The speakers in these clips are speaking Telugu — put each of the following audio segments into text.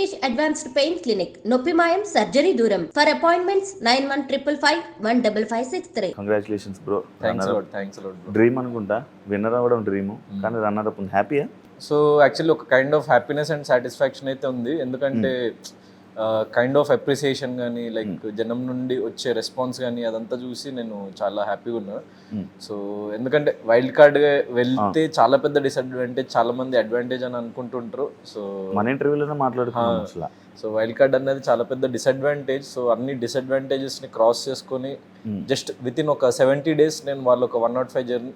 వెంకటేష్ అడ్వాన్స్డ్ పెయిన్ క్లినిక్, నొప్పి మాయం, సర్జరీ దూరం. For appointments 9155515563. Congratulations bro. Thanks bro. Dream అనుకుంటా, విన్నర్ అవ్వడం డ్రీమ్, కానీ రన్నర్ అప్ హ్యాపీయా? సో యాక్చువల్లీ ఒక kind of happiness and satisfaction అయితే ఉంది. ఎందుకంటే కైండ్ ఆఫ్ అప్రిసియేషన్ కానీ లైక్ జనం నుండి వచ్చే రెస్పాన్స్ కానీ అదంతా చూసి నేను చాలా హ్యాపీగా ఉన్నా. సో ఎందుకంటే వైల్డ్ కార్డ్ వెళ్తే చాలా పెద్ద డిసడ్వాంటేజ్, చాలా మంది అడ్వాంటేజ్ అని అనుకుంటుంటారు. సో మన ఇంటర్వ్యూలోనే మాట్లాడుకున్నాం. సో వైల్డ్ కార్డ్ అనేది చాలా పెద్ద డిసడ్వాంటేజ్. సో అన్ని డిసడ్వాంటేజెస్ని క్రాస్ చేసుకొని జస్ట్ విత్ ఇన్ ఒక 70 days నేను వాళ్ళు ఒక 105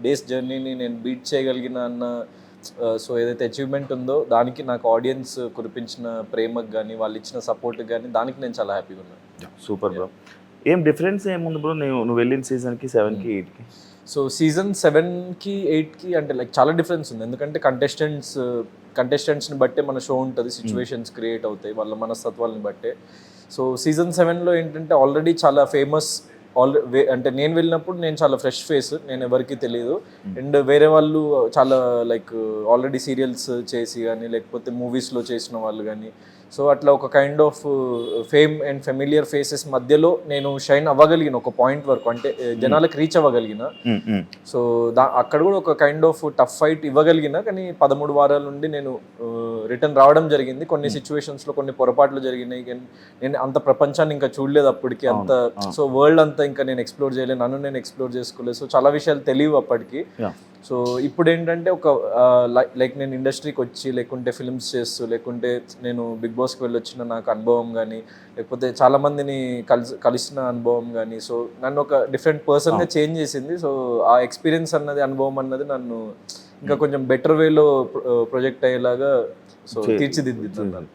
days జర్నీని నేను బీట్ చేయగలిగిన అన్న సో ఏదైతే అచీవ్మెంట్ ఉందో దానికి నాకు ఆడియన్స్ కురిపించిన ప్రేమకు కానీ వాళ్ళు ఇచ్చిన సపోర్ట్కి కానీ దానికి నేను చాలా హ్యాపీగా ఉన్నాను. Super bro. ఏం డిఫరెన్స్ ఏముంది బ్రో నువ్వు వెళ్ళిన సీజన్కి 7కి 8కి? సో సీజన్ 7కి 8కి అంటే లైక్ చాలా డిఫరెన్స్ ఉంది. ఎందుకంటే కంటెస్టెంట్స్ని బట్టే మన షో ఉంటుంది, సిచ్యువేషన్స్ క్రియేట్ అవుతాయి వాళ్ళ మనస్తత్వాలని బట్టే. సో సీజన్ 7లో ఏంటంటే ఆల్రెడీ చాలా ఫేమస్ అంటే నేను వెళ్ళినప్పుడు నేను చాలా ఫ్రెష్ ఫేస్, నేను ఎవరికి తెలియదు. అండ్ వేరే వాళ్ళు చాలా లైక్ ఆల్రెడీ సీరియల్స్ చేసి కానీ లేకపోతే మూవీస్లో చేసిన వాళ్ళు కానీ, సో అట్లా ఒక kind of fame and familiar faces మధ్యలో నేను షైన్ అవ్వగలిగిన ఒక పాయింట్ వరకు, అంటే జనాలకు రీచ్ అవ్వగలిగిన. సో అక్కడ కూడా ఒక కైండ్ ఆఫ్ టఫ్ ఫైట్ ఇవ్వగలిగిన. కానీ 13 వారాల నుండి నేను రిటర్న్ రావడం జరిగింది. కొన్ని సిచ్యువేషన్స్లో కొన్ని పొరపాట్లు జరిగినాయి. నేను అంత ప్రపంచాన్ని ఇంకా చూడలేదు అప్పటికి అంత. సో వరల్డ్ అంతా ఇంకా నేను ఎక్స్ప్లోర్ చేయలేదు, నన్ను నేను ఎక్స్ప్లోర్ చేసుకోలేదు. సో చాలా విషయాలు తెలియవు అప్పటికి. సో ఇప్పుడు ఏంటంటే ఒక లైక్ నేను ఇండస్ట్రీకి వచ్చి లేకుంటే ఫిల్మ్స్ చేస్తూ లేకుంటే నేను బిగ్ బాస్కి వెళ్ళొచ్చిన నాకు అనుభవం కానీ లేకపోతే చాలామందిని కలిసిన అనుభవం కానీ, సో నన్ను ఒక డిఫరెంట్ పర్సన్గా చేంజ్ చేసింది. సో ఆ ఎక్స్పీరియన్స్ అన్నది, అనుభవం అన్నది నన్ను ఇంకా కొంచెం బెటర్ వేలో ప్రొజెక్ట్ అయ్యేలాగా సో తీర్చిదిద్దుతున్నాను.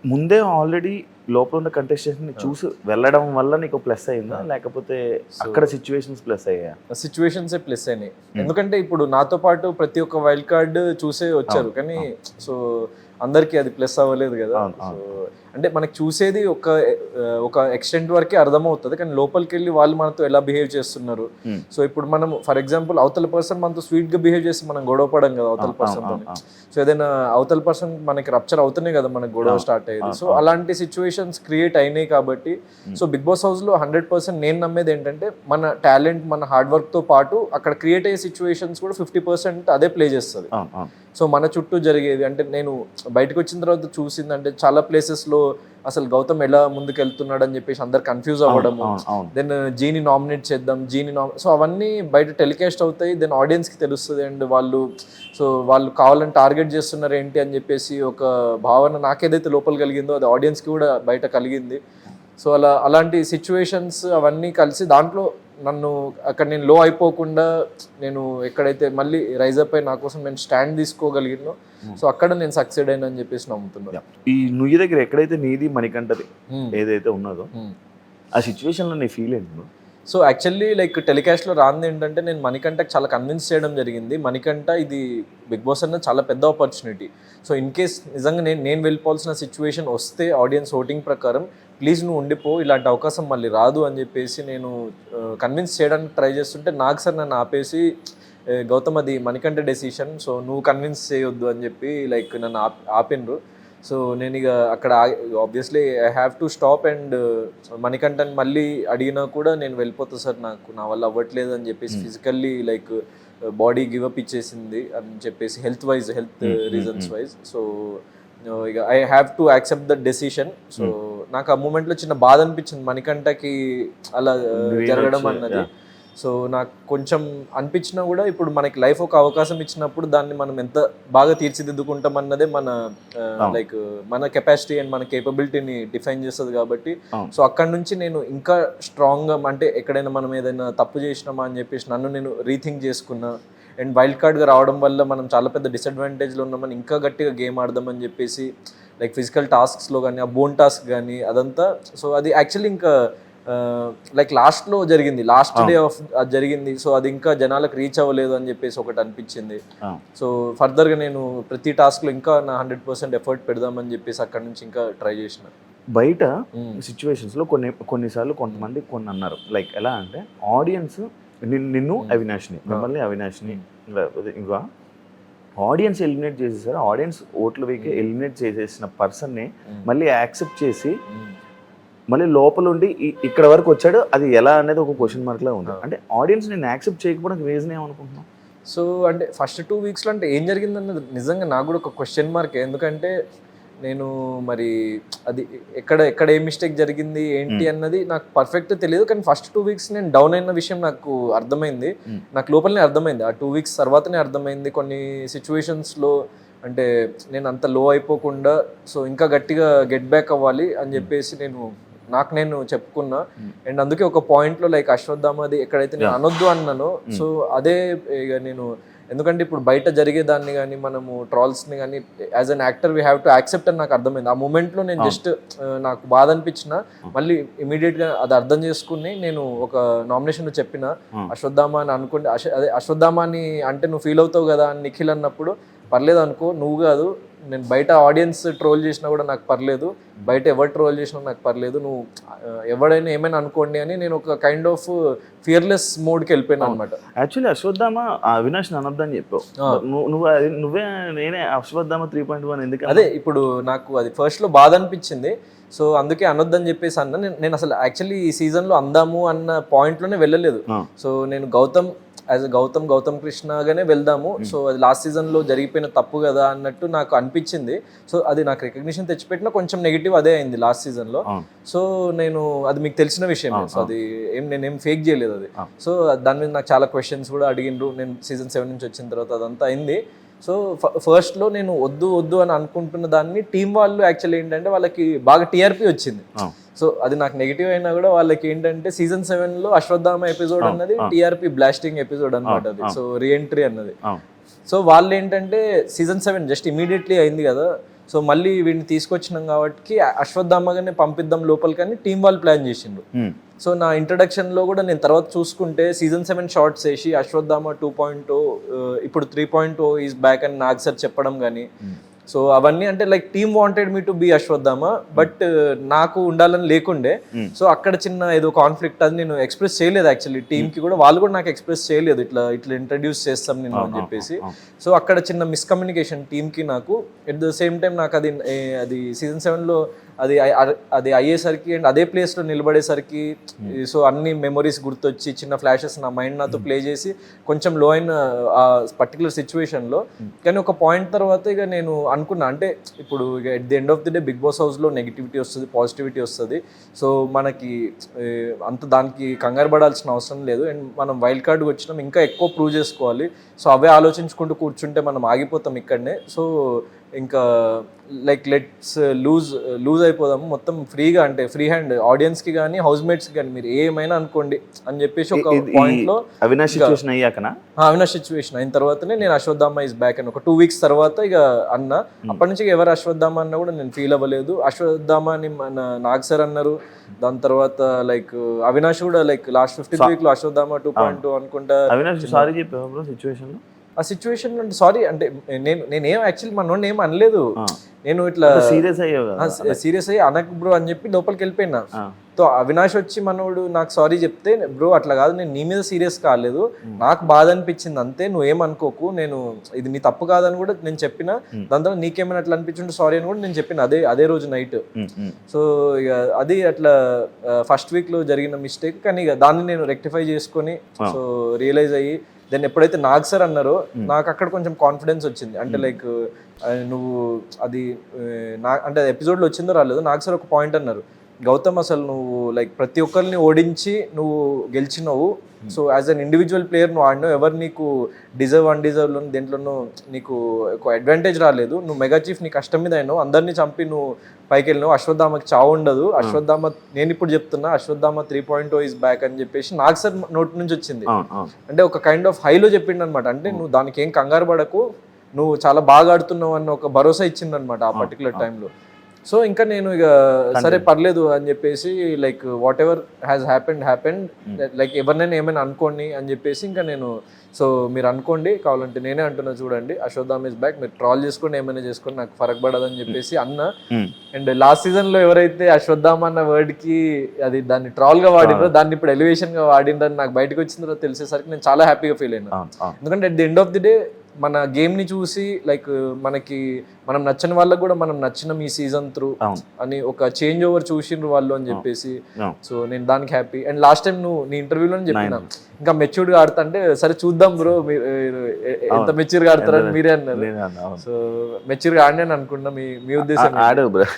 ముందే ఆల్రెడీ లోపల ఉన్న కంటెస్టెంట్ని చూసి వెళ్ళడం వల్ల నీకు ప్లస్ అయిందా, లేకపోతే అక్కడ సిచ్యువేషన్స్ ప్లస్ అయ్యా? సిచ్యువేషన్సే ప్లస్ అయినాయి. ఎందుకంటే ఇప్పుడు నాతో పాటు ప్రతి ఒక్క వైల్డ్ కార్డ్ చూసే వచ్చారు, కానీ సో అందరికీ అది ప్లస్ అవ్వలేదు కదా. సో అంటే మనకు చూసేది ఒక ఎక్స్టెంట్ వరకే అర్థమవుతుంది, కానీ లోపలికి వెళ్ళి వాళ్ళు మనతో ఎలా బిహేవ్ చేస్తున్నారు. సో ఇప్పుడు మనం ఫర్ ఎగ్జాంపుల్ అవతల పర్సన్ మనతో స్వీట్గా బిహేవ్ చేసి మనం గొడవ పడం కదా అవతల పర్సన్తో. సో ఏదైనా అవతల పర్సన్ మనకి రప్చర్ అవుతూనే కదా మనకు గొడవ స్టార్ట్ అయ్యేది. సో అలాంటి సిచ్యువేషన్స్ క్రియేట్ అయినాయి కాబట్టి సో బిగ్ బాస్ హౌస్లో 100% నేను నమ్మేది ఏంటంటే మన టాలెంట్, మన హార్డ్ వర్క్తో పాటు అక్కడ క్రియేట్ అయ్యే సిచ్యువేషన్స్ కూడా 50% అదే ప్లే చేస్తుంది. సో మన చుట్టూ జరిగేది అంటే నేను బయటకు వచ్చిన తర్వాత చూసిందంటే చాలా ప్లేసెస్లో అసలు గౌతమ్ ఎలా ముందుకు వెళ్తున్నాడు అని చెప్పేసి అందరు కన్ఫ్యూజ్ అవ్వడము. దెన్ జీని నామినేట్ చేద్దాం, సో అవన్నీ బయట టెలికాస్ట్ అవుతాయి, దెన్ ఆడియన్స్కి తెలుస్తుంది. అండ్ వాళ్ళు కావాలని టార్గెట్ చేస్తున్నారు ఏంటి అని చెప్పేసి ఒక భావన నాకేదైతే లోపల కలిగిందో అది ఆడియన్స్కి కూడా బయట కలిగింది. సో అలాంటి సిచ్యువేషన్స్ అవన్నీ కలిసి దాంట్లో నన్ను అక్కడ నేను లో అయిపోకుండా నేను ఎక్కడైతే మళ్ళీ రైజ్ అప్ అయి నా కోసం నేను స్టాండ్ తీసుకోగలిగినో సో అక్కడ నేను సక్సెడ్ అయినా అని చెప్పేసి నమ్ముతున్నాను. ఈ నుయ్యి దగ్గర ఎక్కడైతే నీది మణికంఠది ఏదైతే ఉన్నదో ఆ సిచ్యువేషన్లో నీ ఫీల్ ఏంటి? సో యాక్చువల్లీ లైక్ టెలికాస్ట్లో రాంది ఏంటంటే నేను మణికంఠకి చాలా కన్విన్స్ చేయడం జరిగింది. మణికంఠ ఇది బిగ్ బాస్ అన్నది చాలా పెద్ద ఆపర్చునిటీ. సో ఇన్ కేస్ నిజంగా నేను వెళ్ళిపోవాల్సిన సిచ్యువేషన్ వస్తే ఆడియన్స్ ఓటింగ్ ప్రకారం ప్లీజ్ నువ్వు ఉండిపో, ఇలాంటి అవకాశం మళ్ళీ రాదు అని చెప్పేసి నేను కన్విన్స్ చేయడానికి ట్రై చేస్తుంటే నాకు సార్ నన్ను ఆపేసి గౌతమ్ అది మణికంఠ డెసిషన్, సో నువ్వు కన్విన్స్ చేయొద్దు అని చెప్పి లైక్ నన్ను ఆపినరు. సో నేను ఇక అక్కడ obviously I have to stop. And మణికంఠని మళ్ళీ అడిగినా కూడా నేను వెళ్ళిపోతా సార్, నా వల్ల అవ్వట్లేదు అని చెప్పేసి ఫిజికల్లీ లైక్ బాడీ గివప్ ఇచ్చేసింది అని చెప్పేసి హెల్త్ రీజన్స్ వైజ్. సో ఇక I have to accept the decision. So నాకు ఆ మూమెంట్లో చిన్న బాధ అనిపించింది మణికంఠకి అలా జరగడం అన్నది. సో నాకు కొంచెం అనిపించినా కూడా ఇప్పుడు మనకి లైఫ్ ఒక అవకాశం ఇచ్చినప్పుడు దాన్ని మనం ఎంత బాగా తీర్చిదిద్దుకుంటాం అన్నదే మన లైక్ మన కెపాసిటీ అండ్ మన కేపబిలిటీని డిఫైన్ చేస్తుంది కాబట్టి సో అక్కడ నుంచి నేను ఇంకా స్ట్రాంగ్గా అంటే ఎక్కడైనా మనం ఏదైనా తప్పు చేసినామా అని చెప్పేసి నన్ను నేను రీథింక్ చేసుకున్నా. అండ్ వైల్డ్ కార్డ్గా రావడం వల్ల మనం చాలా పెద్ద డిసడ్వాంటేజ్లో ఉన్నామని ఇంకా గట్టిగా గేమ్ ఆడదామని చెప్పేసి లైక్ ఫిజికల్ టాస్క్స్లో కానీ ఆ బోన్ టాస్క్ కానీ అదంతా. సో అది యాక్చువల్లీ ఇంకా లైక్ లాస్ట్లో జరిగింది, లాస్ట్ డే ఆఫ్ అది జరిగింది. సో అది ఇంకా జనాలకు రీచ్ అవ్వలేదు అని చెప్పేసి ఒకటి అనిపించింది. సో ఫర్దర్గా నేను ప్రతి టాస్క్లో ఇంకా నా 100% ఎఫర్ట్ పెడదామని చెప్పేసి అక్కడ నుంచి ఇంకా ట్రై చేసిన. బయట సిచ్యువేషన్స్లో కొన్నిసార్లు కొంతమంది కొన్ని అన్నారు లైక్ ఎలా అంటే ఆడియన్స్ నిన్ను అవినాష్ని, మిమ్మల్ని అవినాష్ని ఇంకా ఆడియన్స్ ఎలిమినేట్ చేసేసారు, ఆడియన్స్ ఓట్ల వేకి ఎలిమినేట్ చేసేసిన పర్సన్ని మళ్ళీ యాక్సెప్ట్ చేసి మళ్ళీ లోపల ఉండి ఇక్కడ వరకు వచ్చాడు, అది ఎలా అనేది ఒక క్వశ్చన్ మార్క్ లా ఉంది. అంటే ఆడియన్స్ నేను యాక్సెప్ట్ చేయకపోవడానికి రీజన్ ఏమనుకుంటున్నాను? సో అంటే ఫస్ట్ 2 వీక్స్లో అంటే ఏం జరిగిందన్నది నిజంగా నాకు కూడా ఒక క్వశ్చన్ మార్క్. ఎందుకంటే నేను మరి అది ఎక్కడ ఏ మిస్టేక్ జరిగింది ఏంటి అన్నది నాకు పర్ఫెక్ట్ తెలియదు. కానీ ఫస్ట్ 2 వీక్స్ నేను డౌన్ అయిన విషయం నాకు అర్థమైంది, నాకు లోపలనే అర్థమైంది. ఆ 2 వీక్స్ తర్వాతనే అర్థమైంది కొన్ని సిచ్యువేషన్స్లో అంటే నేను అంత లో అయిపోకుండా సో ఇంకా గట్టిగా గెట్ బ్యాక్ అవ్వాలి అని చెప్పేసి నేను చెప్పుకున్నా. అండ్ అందుకే ఒక పాయింట్లో లైక్ అశ్వత్థామది ఎక్కడైతే నేను అనొద్దు అన్నానో సో అదే ఇక నేను, ఎందుకంటే ఇప్పుడు బయట జరిగేదాన్ని కానీ మనము ట్రాల్స్ని కానీ as an actor we have to accept అని నాకు అర్థమైంది. ఆ మూమెంట్లో నేను జస్ట్ నాకు బాధ అనిపించిన మళ్ళీ ఇమీడియట్గా అది అర్థం చేసుకుని నేను ఒక నామినేషన్లో చెప్పిన అశ్వత్థామ అని అనుకుంటే అదే అశ్వత్థామ అని అంటే నువ్వు ఫీల్ అవుతావు కదా అని నిఖిల్ అన్నప్పుడు పర్లేదు అనుకో, నువ్వు కాదు నేను బయట ఆడియన్స్ ట్రోల్ చేసినా కూడా నాకు పర్లేదు, బయట ఎవరు ట్రోల్ చేసినా నాకు పర్లేదు, నువ్వు ఎవడైనా ఏమైనా అనుకోండి అని నేను ఒక కైండ్ ఆఫ్ ఫియర్లెస్ మోడ్కి వెళ్ళిపోయాను అనమాట. యాక్చువల్లీ అశ్వత్థామ అవినాష్ అనొద్దని చెప్పావు, నువ్వే నేనే అశ్వత్థామ 3.1 ఎందుకు అదే ఇప్పుడు నాకు అది ఫస్ట్లో బాధ అనిపించింది. సో అందుకే అనొద్దని చెప్పేసి అన్న. నేను అసలు యాక్చువల్లీ ఈ సీజన్లో అందాము అన్న పాయింట్లోనే వెళ్ళలేదు. సో నేను గౌతమ్ కృష్ణగానే వెళ్దాము, సో అది లాస్ట్ సీజన్లో జరిగిపోయిన తప్పు కదా అన్నట్టు నాకు అనిపించింది. సో అది నాకు రికగ్నిషన్ తెచ్చిపెట్టిన కొంచెం నెగిటివ్ అదే అయింది లాస్ట్ సీజన్లో. సో అది మీకు తెలిసిన విషయం, సో అది నేనేం ఫేక్ చేయలేదు అది. సో దాని మీద నాకు చాలా క్వశ్చన్స్ కూడా అడిగిండ్రు. నేను సీజన్ 7 నుంచి వచ్చిన తర్వాత అదంతా అయింది. సో ఫస్ట్లో నేను వద్దు అని అనుకుంటున్న దాన్ని టీం వాళ్ళు యాక్చువల్లీ ఏంటంటే వాళ్ళకి బాగా టీఆర్పీ వచ్చింది. సో అది నాకు నెగిటివ్ అయినా కూడా వాళ్ళకి ఏంటంటే సీజన్ 7లో అశ్వత్థామ ఎపిసోడ్ అన్నది టీఆర్పీ బ్లాస్టింగ్ ఎపిసోడ్ అనమాట అది. సో రీఎంట్రీ అన్నది. సో వాళ్ళు ఏంటంటే సీజన్ 7 జస్ట్ ఇమీడియట్లీ అయింది కదా, సో మళ్ళీ వీడిని తీసుకొచ్చినాం కాబట్టి అశ్వత్థామగానే పంపిద్దాం లోపలికని టీం వాళ్ళు ప్లాన్ చేసిండ్రు. సో నా ఇంట్రడక్షన్లో కూడా నేను తర్వాత చూసుకుంటే సీజన్ 7 షార్ట్స్ వేసి అశ్వత్థామ 2.0 ఇప్పుడు 3.0 ఈజ్ బ్యాక్ అని నాకు సార్ చెప్పడం కానీ, సో అవన్నీ అంటే like team wanted me to be Ashwatthama, but నాకు ఉండాలని లేకుండే. సో అక్కడ చిన్న ఏదో కాన్ఫ్లిక్ట్ అది నేను ఎక్స్ప్రెస్ చేయలేదు యాక్చువల్లీ టీమ్కి కూడా, వాళ్ళు కూడా నాకు ఎక్స్ప్రెస్ చేయలేదు ఇట్లా ఇంట్రడ్యూస్ చేస్తాం నేను అని చెప్పేసి. సో అక్కడ చిన్న మిస్కమ్యూనికేషన్ టీమ్కి నాకు. ఎట్ ద సేమ్ టైం నాకు అది సీజన్ 7లో అది అయ్యేసరికి అండ్ అదే ప్లేస్లో నిలబడేసరికి సో అన్ని మెమొరీస్ గుర్తొచ్చి చిన్న ఫ్లాషెస్ నా మైండ్ నాతో ప్లే చేసి కొంచెం లో అయిన ఆ పర్టికులర్ సిచ్యువేషన్లో. కానీ ఒక పాయింట్ తర్వాత ఇక నేను అనుకున్నా అంటే ఇప్పుడు ఇక at the end of the day big boss హౌస్లో నెగిటివిటీ వస్తుంది, పాజిటివిటీ వస్తుంది. సో మనకి అంత దానికి కంగారు పడాల్సిన అవసరం లేదు. అండ్ మనం వైల్డ్ కార్డ్కి వచ్చినాం, ఇంకా ఎక్కువ ప్రూవ్ చేసుకోవాలి. సో అవే ఆలోచించుకుంటూ కూర్చుంటే మనం ఆగిపోతాం ఇక్కడనే. సో ఇంకా లైక్ లెట్స్ లూజ్ అయిపోదాము మొత్తం ఫ్రీగా, అంటే ఫ్రీ హ్యాండ్ ఆడియన్స్కి కానీ హౌస్ మేట్స్కి కానీ మీరు ఏమైనా అనుకోండి అని చెప్పేసి ఒక పాయింట్లో అవినాష్ సిచ్యువేషన్ అయిన తర్వాతనే నేను అశ్వత్థామ ఇస్ బ్యాక్ అని ఒక 2 వీక్స్ తర్వాత ఇక అన్న. అప్పటి నుంచి ఎవరు అశ్వత్థామ అన్నా కూడా నేను ఫీల్ అవ్వలేదు. అశ్వత్థామ అని మన నాగ్ సార్ అన్నారు, దాని తర్వాత లైక్ అవినాష్ కూడా లైక్ లాస్ట్ 15th వీక్లో అశ్వత్థామ 2.2 అనుకుంటా. అవినాష్ సారీ చెప్పావు సిచ్యువేషన్ ఆ సిచ్యువేషన్ అంటే సారీ అంటే నేనేం యాక్చువల్లీ మనోడిని ఏం అనలేదు, నేను ఇట్లా సీరియస్ అయ్యి అనక్ బ్రో అని చెప్పి లోపలికి వెళ్ళిపోయినా. సో అవినాష్ వచ్చి మనోడు నాకు సారీ చెప్తే బ్రో అట్లా కాదు, నేను నీ మీద సీరియస్ కాలేదు, నాకు బాధ అనిపించింది అంతే, నువ్వేమనుకోకు, నేను ఇది నీ తప్పు కాదని కూడా నేను చెప్పిన. దాని తర్వాత నీకేమైనా అట్లా అనిపించుంటే సారీ అని కూడా నేను చెప్పిన అదే రోజు నైట్. సో ఇక అది అట్లా ఫస్ట్ వీక్లో జరిగిన మిస్టేక్. కానీ ఇక దాన్ని నేను రెక్టిఫై చేసుకొని సో రియలైజ్ అయ్యి దెన్ ఎప్పుడైతే నాగ్ సార్ అన్నారో నాకు అక్కడ కొంచెం కాన్ఫిడెన్స్ వచ్చింది. అంటే లైక్ నువ్వు అది అంటే ఎపిసోడ్లో వచ్చిందో రాలేదో నాగ్ సార్ ఒక పాయింట్ అన్నారు, గౌతమ్ అసలు నువ్వు లైక్ ప్రతి ఒక్కరిని ఓడించి నువ్వు గెలిచినావు, so as an individual player నువ్వు ఆడినావు, ఎవరు నీకు అన్డిజర్వ్లో దేంట్లోనూ నీకు ఒక అడ్వాంటేజ్ రాలేదు, నువ్వు మెగా చీఫ్ నీ కష్టం మీద అయినావు, అందరినీ చంపి నువ్వు పైకి వెళ్ళినావు, అశ్వత్థామకి చావు ఉండదు, అశ్వత్థామ నేను ఇప్పుడు చెప్తున్నా అశ్వత్థామ 3.0 ఈజ్ బ్యాక్ అని చెప్పేసి నాగ్ సార్ నోట్ నుంచి వచ్చింది. అంటే ఒక కైండ్ ఆఫ్ హైలో చెప్పిండు అనమాట. అంటే నువ్వు దానికి ఏం కంగారు పడకు, నువ్వు చాలా బాగా ఆడుతున్నావు అన్న ఒక భరోసా ఇచ్చింది అనమాట ఆ పర్టికులర్ టైంలో. సో ఇంకా నేను ఇక సరే పర్లేదు అని చెప్పేసి like what ever has happened like ఎవరినైనా ఏమైనా అనుకోండి అని చెప్పేసి ఇంకా నేను సో మీరు అనుకోండి కావాలంటే నేనే అంటున్నా చూడండి అశ్వత్థామ ఇస్ బ్యాక్, మీరు ట్రాల్ చేసుకోండి ఏమైనా చేసుకోండి నాకు ఫరక్ పడదని చెప్పేసి అన్న. అండ్ లాస్ట్ సీజన్లో ఎవరైతే అశ్వత్థామ అన్న వర్డ్కి అది దాన్ని ట్రాల్గా వాడినో దాన్ని ఇప్పుడు ఎలివేషన్గా వాడిందని నాకు బయటకు వచ్చిన తర్వాత తెలిసేసరికి నేను చాలా హ్యాపీగా ఫీల్ అయినా. ఎందుకంటే at the end of the day మన గేమ్ని చూసి లైక్ మనకి మనం నచ్చని వాళ్ళకి కూడా మనం నచ్చిన ఈ సీజన్ త్రూ అని ఒక చేంజ్ ఓవర్ చూసిండ్రు వాళ్ళు అని చెప్పేసి సో నేను దానికి హ్యాపీ. అండ్ లాస్ట్ టైం నువ్వు నీ ఇంటర్వ్యూలోనే చెప్పినా ఇంకా మెచ్యూర్డ్గా ఆడతా అంటే సరే చూద్దాం బ్రో మీరు ఎంత మెచ్యూర్గా ఆడతారని మీరే అన్నారు. సో మెచ్యూర్గా ఆడినాను అనుకున్నా మీ ఉద్దేశం. ఆడావు బ్రో,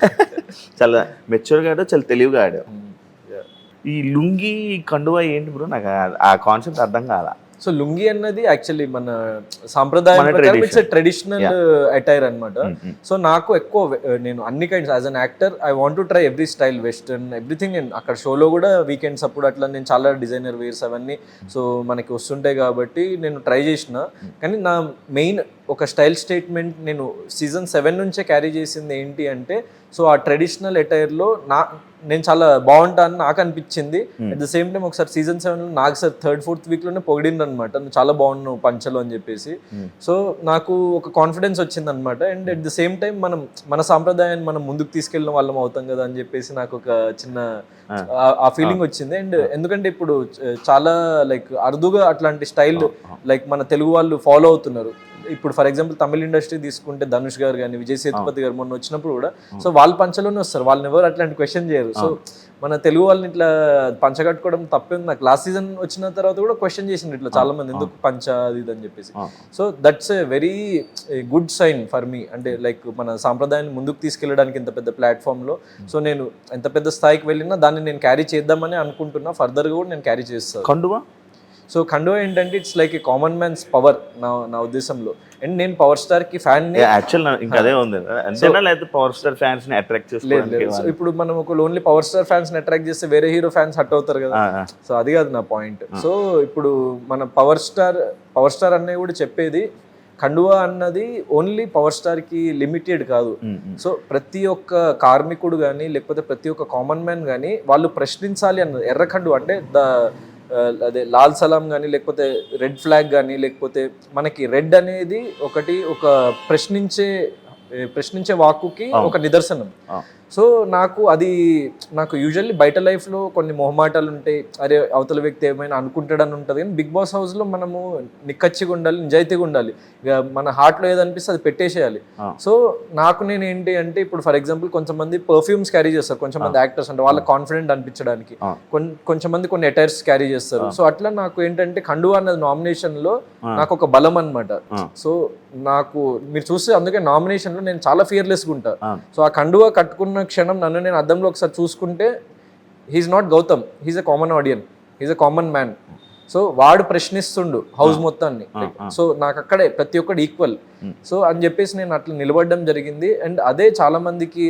చాలా మెచ్యూర్గా ఆడావు, చాలా తెలివిగా ఆడావు. ఈ లుంగి కండువా ఏంటి బ్రో, నాకు ఆ కాన్సెప్ట్ అర్థం కాల. సో లుంగి అన్నది యాక్చువల్లీ మన సాంప్రదాయం ప్రకారం ఇట్స్ ట్రెడిషనల్ అటైర్ అనమాట. సో నాకు ఎక్కువ నేను అన్ని kinds as an actor I want to try every style, western everything. నేను అక్కడ షోలో కూడా వీకెండ్స్ అప్పుడు అట్లా నేను చాలా డిజైనర్ వేర్స్ అవన్నీ సో మనకి వస్తుంటాయి కాబట్టి నేను ట్రై చేసిన. కానీ నా మెయిన్ ఒక స్టైల్ స్టేట్మెంట్ నేను సీజన్ 7 నుంచే క్యారీ చేసింది ఏంటి అంటే సో ఆ ట్రెడిషనల్ అటైర్లో నేను చాలా బాగుంటాను నాకు అనిపించింది. అట్ ద సేమ్ టైం ఒకసారి సీజన్ 7లో నాకు సార్ 3rd 4th వీక్లోనే పొగిడింది అనమాట, నువ్వు చాలా బాగున్నావు పంచలో అని చెప్పేసి. సో నాకు ఒక కాన్ఫిడెన్స్ వచ్చింది అనమాట. And at the same time మన సాంప్రదాయాన్ని మనం ముందుకు తీసుకెళ్ళిన వాళ్ళం అవుతాం కదా అని చెప్పేసి నాకు ఒక చిన్న ఆ ఫీలింగ్ వచ్చింది. అండ్ ఎందుకంటే ఇప్పుడు చాలా లైక్ అరుదుగా అట్లాంటి స్టైల్ లైక్ మన తెలుగు వాళ్ళు ఫాలో అవుతున్నారు. ఇప్పుడు ఫర్ ఎగ్జాంపుల్ తమిళ ఇండస్ట్రీ తీసుకుంటే ధనుష్ గారు కానీ విజయ్ సేతుపతి గారు మొన్న వచ్చినప్పుడు కూడా సో వాళ్ళు పంచలోనే వస్తారు, వాళ్ళని ఎవరు అట్లాంటి క్వశ్చన్ చేయరు. సో మన తెలుగు వాళ్ళని ఇట్లా పంచ కట్టుకోవడం తప్పే. నాకు లాస్ట్ సీజన్ వచ్చిన తర్వాత కూడా క్వశ్చన్ చేసింది ఇట్లా చాలా మంది, ఎందుకు పంచ అది ఇది అని చెప్పేసి. So that's a very good sign for me. అంటే లైక్ మన సాంప్రదాయాన్ని ముందుకు తీసుకెళ్ళడానికి ఇంత పెద్ద ప్లాట్ఫామ్లో సో నేను ఎంత పెద్ద స్థాయికి వెళ్ళినా దాన్ని నేను క్యారీ చేద్దామని అనుకుంటున్నా, ఫర్దర్గా కూడా నేను క్యారీ చేస్తాను. కండువా సో కండువా ఏంటంటే it's like a common man's power నా ఉద్దేశంలో. అండ్ నేను పవర్ స్టార్ కి ఫ్యాన్ యాక్చువల్ ఇంకా అదే ఉంది అంతేనా, లేదా పవర్ స్టార్ ఫ్యాన్స్ ని అట్రాక్ట్ చేసుకోవడానికి? సో ఇప్పుడు మనం ఒక ఓన్లీ పవర్ స్టార్ ఫ్యాన్స్ ని అట్రాక్ట్ చేస్తే వేరే హీరో ఫ్యాన్స్ హట్ అవుతారు కదా. సో అది కాదు నా పాయింట్. సో ఇప్పుడు మన పవర్ స్టార్ అనే కూడా చెప్పేది కండువా అన్నది ఓన్లీ పవర్ స్టార్ కి లిమిటెడ్ కాదు. సో ప్రతి ఒక్క కార్మికుడు కానీ లేకపోతే ప్రతి ఒక్క కామన్ మ్యాన్ కానీ వాళ్ళు ప్రశ్నించాలి అన్నది. ఎర్ర కండువా అంటే అదే లాల్ సలాం కానీ లేకపోతే రెడ్ ఫ్లాగ్ కానీ లేకపోతే మనకి రెడ్ అనేది ఒక ప్రశ్నించే వాక్కుకి ఒక నిదర్శనం. సో నాకు యూజువల్లీ బయట లైఫ్లో కొన్ని మొహమాటాలు ఉంటాయి, అరే అవతల వ్యక్తి ఏమైనా అనుకుంటాడని ఉంటుంది. కానీ బిగ్ బాస్ హౌస్లో మనము నిక్కచ్చిగా ఉండాలి, నిజాయితీగా ఉండాలి. ఇక మన హార్ట్లో ఏదనిపిస్తే అది పెట్టేసేయాలి. సో నేను ఏంటి అంటే ఇప్పుడు ఫర్ ఎగ్జాంపుల్ కొంతమంది పర్ఫ్యూమ్స్ క్యారీ చేస్తారు, కొంతమంది యాక్టర్స్ అంటే వాళ్ళ కాన్ఫిడెంట్ అనిపించడానికి, కొంతమంది కొన్ని అటైర్స్ క్యారీ చేస్తారు. సో అట్లా నాకు ఏంటంటే కండువా అన్నది నామినేషన్లో నాకు ఒక బలం అనమాట. సో నాకు మీరు చూస్తే అందుకే నామినేషన్లో నేను చాలా ఫియర్లెస్గా ఉంటా. సో ఆ కండువా కట్టుకున్న క్షణం నన్ను నేను అద్దంలో ఒకసారి చూసుకుంటే he's not Gautam, he's a common audience, he's a common man. So వాడు ప్రశ్నిస్తుండు హౌస్ మొత్తాన్ని. సో నాకు అక్కడే ప్రతి ఒక్కటి ఈక్వల్. సో అని చెప్పేసి నేను అట్లా నిలబడడం జరిగింది. అండ్ అదే చాలా మందికి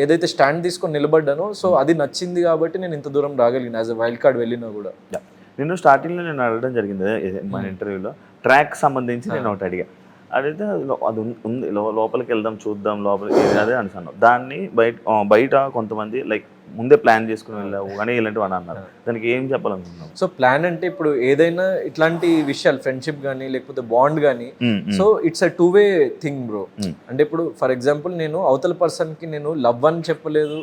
ఏదైతే స్టాండ్ తీసుకొని నిలబడ్డానో సో అది నచ్చింది కాబట్టి నేను ఇంత దూరం రాగలిగిన యాజ్ ఎ వైల్డ్ కార్డ్ వెళ్ళినా కూడా. నేను స్టార్టింగ్లో నేను అడగడం జరిగింది మన ఇంటర్వ్యూలో ట్రాక్ సంబంధించి నేను ఒకటి అడిగితే అది ఉంది, లోపలికి వెళ్దాం చూద్దాం లోపలికి అదే అనుకున్నాను. దాన్ని బయట కొంతమంది లైక్ ముందే ప్లాన్ చేసుకుని వెళ్ళావు కానీ ఇలాంటివి అని అన్నారు, దానికి ఏం చెప్పాలనుకున్నాం? సో ప్లాన్ అంటే ఇప్పుడు ఏదైనా ఇట్లాంటి విషయాలు ఫ్రెండ్షిప్ కానీ లేకపోతే బాండ్ కానీ so it's a 2-way thing bro. అంటే ఇప్పుడు ఫర్ ఎగ్జాంపుల్ నేను అవతల పర్సన్ కి నేను లవ్ అని చెప్పలేదు,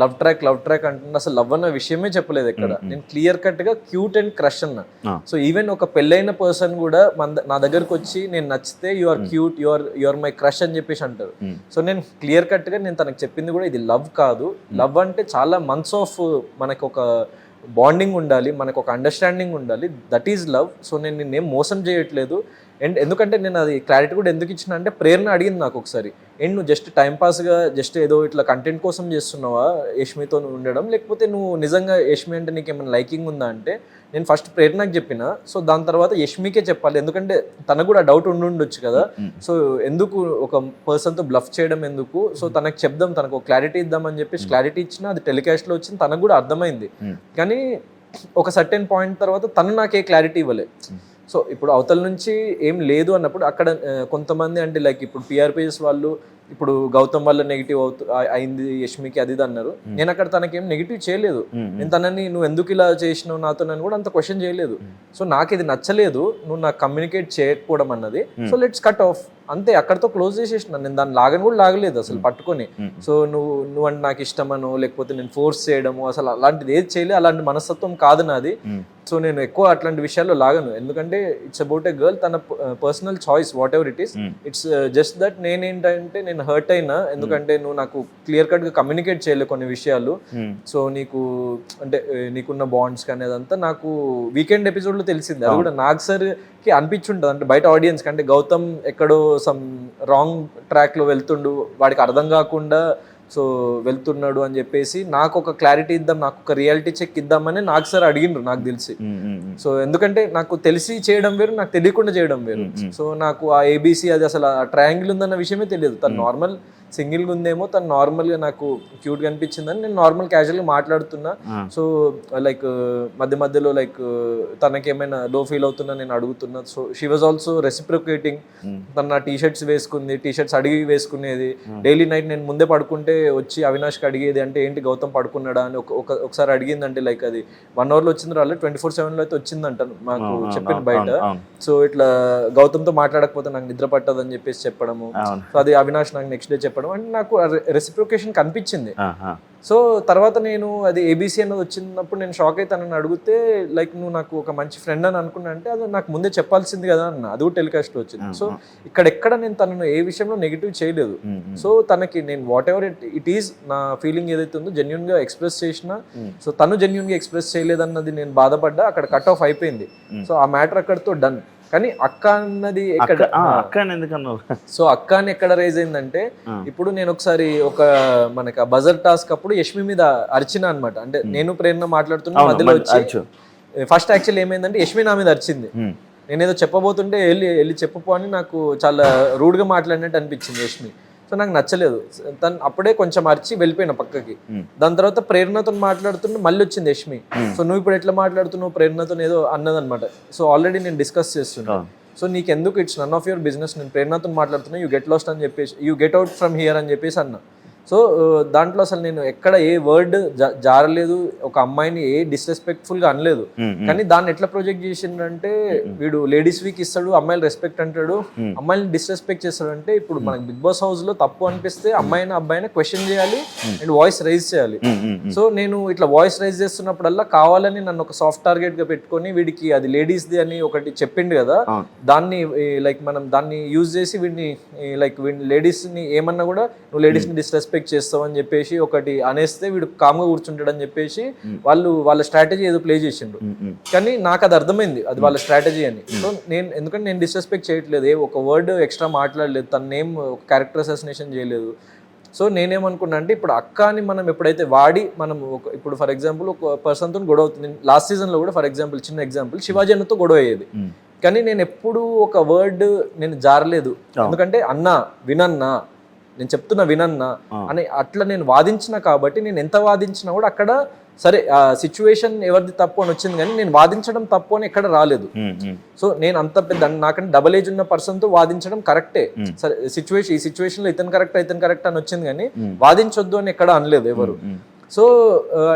లవ్ ట్రాక్ అంటున్నా, అసలు లవ్ అన్న విషయమే చెప్పలేదు ఎక్కడ. నేను క్లియర్ కట్ గా క్యూట్ అండ్ క్రష్ అన్నా. సో ఈవెన్ ఒక పెళ్ళైన పర్సన్ కూడా నా దగ్గరకు వచ్చి నేను నచ్చితే you are cute, you are my crush అని చెప్పేసి అంటారు. సో నేను క్లియర్ కట్ గా నేను తనకు చెప్పింది కూడా ఇది లవ్ కాదు. లవ్ అంటే చాలా మంత్స్ ఆఫ్ మనకు ఒక బాండింగ్ ఉండాలి, మనకు ఒక అండర్స్టాండింగ్ ఉండాలి, దట్ ఈజ్ లవ్. సో నేను నిన్నేం మోసం చేయట్లేదు. అండ్ ఎందుకంటే నేను అది క్లారిటీ కూడా ఎందుకు ఇచ్చిన అంటే ప్రేరణ అడిగింది నాకు ఒకసారి, అండ్ నువ్వు జస్ట్ టైంపాస్గా జస్ట్ ఏదో ఇట్లా కంటెంట్ కోసం చేస్తున్నావా యష్మితో ఉండడం, లేకపోతే నువ్వు నిజంగా యష్మి అంటే నీకు ఏమైనా లైకింగ్ ఉందా అంటే నేను ఫస్ట్ ప్రేరణకు చెప్పిన. సో దాని తర్వాత యష్మికే చెప్పాలి, ఎందుకంటే తనకు కూడా డౌట్ ఉండుండొచ్చు కదా. సో ఎందుకు ఒక పర్సన్తో బ్లఫ్ చేయడం ఎందుకు, సో తనకు చెప్దాం, తనకు ఒక క్లారిటీ ఇద్దామని చెప్పేసి క్లారిటీ ఇచ్చిన, అది టెలికాస్ట్లో వచ్చింది, తనకు కూడా అర్థమైంది. కానీ ఒక సర్టెన్ పాయింట్ తర్వాత తను నాకే క్లారిటీ ఇవ్వలే. సో ఇప్పుడు అవతల నుంచి ఏం లేదు అన్నప్పుడు అక్కడ కొంతమంది అంటే లైక్ ఇప్పుడు పిఆర్పిఎస్ వాళ్ళు ఇప్పుడు గౌతమ్ వల్ల నెగిటివ్ అయింది యష్మికి అది ఇది అన్నారు. నేను అక్కడ తనకేం నెగిటివ్ చేయలేదు. నేను తనని నువ్వు ఎందుకు ఇలా చేసినావు నాతో అని కూడా అంత క్వశ్చన్ చేయలేదు. సో నాకు ఇది నచ్చలేదు, నువ్వు నాకు కమ్యూనికేట్ చేయకపోవడం అన్నది. సో లెట్స్ కట్ ఆఫ్ అంతే, అక్కడతో క్లోజ్ చేసేసిన. నేను దాన్ని లాగని కూడా లాగలేదు అసలు పట్టుకొని. సో నువ్వు అంటే నాకు ఇష్టమనో లేకపోతే నేను ఫోర్స్ చేయడము అసలు అలాంటిది ఏది చేయలేదు. అలాంటి మనస్తత్వం కాదు నాది. సో నేను ఎక్కువ అట్లాంటి విషయాల్లో లాగను, ఎందుకంటే ఇట్స్ అబౌట్ ఎ గర్ల్, తన personal choice what ever it is. It's just that నేనేంటంటే నేను హర్ట్ అయినా, ఎందుకంటే నువ్వు నాకు క్లియర్ కట్ గా కమ్యూనికేట్ చేయలేదు కొన్ని విషయాలు. సో నీకు అంటే నీకున్న బాండ్స్ కానీ అదంతా నాకు వీకెండ్ ఎపిసోడ్ లో తెలిసింది. అది కూడా నాగ్ సార్ కి అనిపించుంటది, అంటే బయట ఆడియన్స్ కంటే గౌతమ్ ఎక్కడో సమ్ రాంగ్ ట్రాక్ లో వెళ్తుండు, వాడికి అర్థం కాకుండా సో వెళ్తున్నాడు అని చెప్పేసి నాకు ఒక క్లారిటీ ఇద్దాం, నాకు ఒక రియాలిటీ చెక్ ఇద్దామని నాకు సార్ అడిగిండ్రు నాకు తెలిసి. సో ఎందుకంటే నాకు తెలిసి చేయడం వేరు, నాకు తెలియకుండా చేయడం వేరు. సో నాకు ఆ ఏబిసి అది అసలు ఆ ట్రయాంగిల్ ఉందన్న విషయమే తెలియదు. తను నార్మల్ సింగిల్గా ఉందేమో, తను నార్మల్గా నాకు క్యూట్గా అనిపించిందని నేను నార్మల్ క్యాజువల్గా మాట్లాడుతున్నా. సో లైక్ మధ్య మధ్యలో లైక్ తనకేమైనా లో ఫీల్ అవుతున్నా నేను అడుగుతున్నా. So she was also reciprocating. తను నా టీషర్ట్స్ వేసుకుంది, టీషర్ట్స్ అడిగి వేసుకునేది. డైలీ నైట్ నేను ముందే పడుకుంటే వచ్చి అవినాష్కి అడిగేది, అంటే ఏంటి గౌతమ్ పడుకున్నాడా అని ఒకసారి అడిగిందంటే లైక్ అది 1 hour వచ్చింది రాలేదు, 24/7 అయితే వచ్చిందంట మాకు చెప్పిన బయట. సో ఇట్లా గౌతమ్తో మాట్లాడకపోతే నాకు నిద్ర పట్టదని చెప్పేసి చెప్పడము. సో అది అవినాష్ నాకు నెక్స్ట్ డే చెప్పడం, అంటే నాకు రెసిప్రొకేషన్ కనిపించింది. సో తర్వాత నేను అది ఏబిసి అన్నది వచ్చినప్పుడు నేను షాక్ అయితే నన్ను అడిగితే లైక్ నువ్వు నాకు ఒక మంచి ఫ్రెండ్ అని అనుకున్నా, అంటే అది నాకు ముందే చెప్పాల్సింది కదా అన్న. అది కూడా టెలికాస్ట్ వచ్చింది. సో ఇక్కడెక్కడ నేను తనను ఏ విషయంలో నెగిటివ్ చేయలేదు. సో తనకి నేను వాట్ ఎవర్ ఇట్ ఈస్ నా ఫీలింగ్ ఏదైతే ఉందో జెన్యున్ గా ఎక్స్ప్రెస్ చేసిన. సో తను జెన్యున్ గా ఎక్స్ప్రెస్ చేయలేదన్నది నేను బాధపడ్డా, అక్కడ కట్ ఆఫ్ అయిపోయింది. సో ఆ మ్యాటర్ అక్కడితో డన్. కానీ అక్క అన్నది ఎక్కడ, సో అక్క అని ఎక్కడ రైజ్ అయిందంటే, ఇప్పుడు నేను ఒకసారి ఒక మనకి బజర్ టాస్క్ అప్పుడు యష్మి మీద అరిచిన అనమాట. అంటే నేను ప్రేరణ మాట్లాడుతున్నా, మధ్యలో వచ్చి ఫస్ట్ యాక్చువల్ ఏమైందంటే యష్మి నా మీద అరిచింది. నేనేదో చెప్పబోతుంటే వెళ్ళి చెప్పపో అని నాకు చాలా రూడ్గా మాట్లాడినట్టు అనిపించింది యష్మి. సో నాకు నచ్చలేదు. తను అప్పుడే కొంచెం అరిచి వెళ్ళిపోయినా పక్కకి. దాని తర్వాత ప్రేరణతో మాట్లాడుతుంటే మళ్ళీ వచ్చింది యష్మి. సో నువ్వు ఇప్పుడు ఎట్లా మాట్లాడుతున్నావు ప్రేరణతో ఏదో అన్నదనమాట. సో ఆల్రెడీ నేను డిస్కస్ చేస్తున్నా. సో నీకు ఎందుకు, it's none of your business, నేను ప్రేరణతో మాట్లాడుతున్నా, యూ గెట్ లాస్ట్ అని చెప్పేసి, you get out from here అని చెప్పేసి అన్నా. సో దాంట్లో అసలు నేను ఎక్కడ ఏ వర్డ్ జారలేదు, ఒక అమ్మాయిని ఏ డిస్రెస్పెక్ట్ఫుల్ గా అనలేదు. కానీ దాన్ని ఎట్లా ప్రొజెక్ట్ చేసిందంటే, వీడు లేడీస్ వీక్ ఇస్తాడు, అమ్మాయిలు రెస్పెక్ట్ అంటాడు, అమ్మాయిని డిస్రెస్పెక్ట్ చేస్తాడు. అంటే ఇప్పుడు మనకి బిగ్ బాస్ హౌస్ లో తప్పు అనిపిస్తే అమ్మాయిని అబ్బాయిని క్వశ్చన్ చేయాలి అండ్ వాయిస్ రైజ్ చేయాలి. సో నేను ఇట్లా వాయిస్ రైజ్ చేస్తున్నప్పుడల్లా కావాలని నన్ను ఒక సాఫ్ట్ టార్గెట్ గా పెట్టుకొని, వీడికి అది లేడీస్ ది అని ఒకటి చెప్పిండు కదా, దాన్ని లైక్ మనం దాన్ని యూజ్ చేసి వీడిని లైక్ లేడీస్ ని ఏమన్నా కూడా నువ్వు లేడీస్ ని డిస్రెస్పెక్ట్ చేస్తావు అని చెప్పేసి ఒకటి అనేస్తే వీడు కామ్గా కూర్చుంటాడు అని చెప్పేసి వాళ్ళ స్ట్రాటజీ ఏదో ప్లే చేసిండు. కానీ నాకు అది అర్థమైంది అది వాళ్ళ స్ట్రాటజీ అని. సో ఎందుకంటే నేను డిస్రెస్పెక్ట్ చేయట్లేదు, ఒక వర్డ్ ఎక్స్ట్రా మాట్లాడలేదు, తన నేమ్ ఒక క్యారెక్టర్ అసాసినేషన్ చేయలేదు. సో నేనేమనుకున్నా అంటే, ఇప్పుడు అక్కని మనం ఎప్పుడైతే వాడి మనం ఇప్పుడు ఫర్ ఎగ్జాంపుల్ ఒక పర్సన్తో గొడవ అవుతుంది. లాస్ట్ సీజన్లో కూడా ఫర్ ఎగ్జాంపుల్ చిన్న ఎగ్జాంపుల్ శివాజీ అన్నతో గొడవ అయ్యేది. కానీ నేను ఎప్పుడు ఒక వర్డ్ నేను జారలేదు, ఎందుకంటే అన్నా వినన్నా, నేను చెప్తున్నా వినన్నా అని అట్లా నేను వాదించిన కాబట్టి, నేను ఎంత వాదించినా కూడా అక్కడ సరే ఆ సిచ్యువేషన్ ఎవరిది తప్పు అని వచ్చింది, కానీ నేను వాదించడం తప్పు అని ఎక్కడ రాలేదు. సో నేను అంత పెద్ద నాకంటే డబల్ ఏజ్ ఉన్న పర్సన్ తో వాదించడం కరెక్టే. సరే ఈ సిచ్యువేషన్ లో ఇతను కరెక్ట్ అని వచ్చింది, కానీ వాదించొద్దు అని ఎక్కడ అనలేదు ఎవరు. సో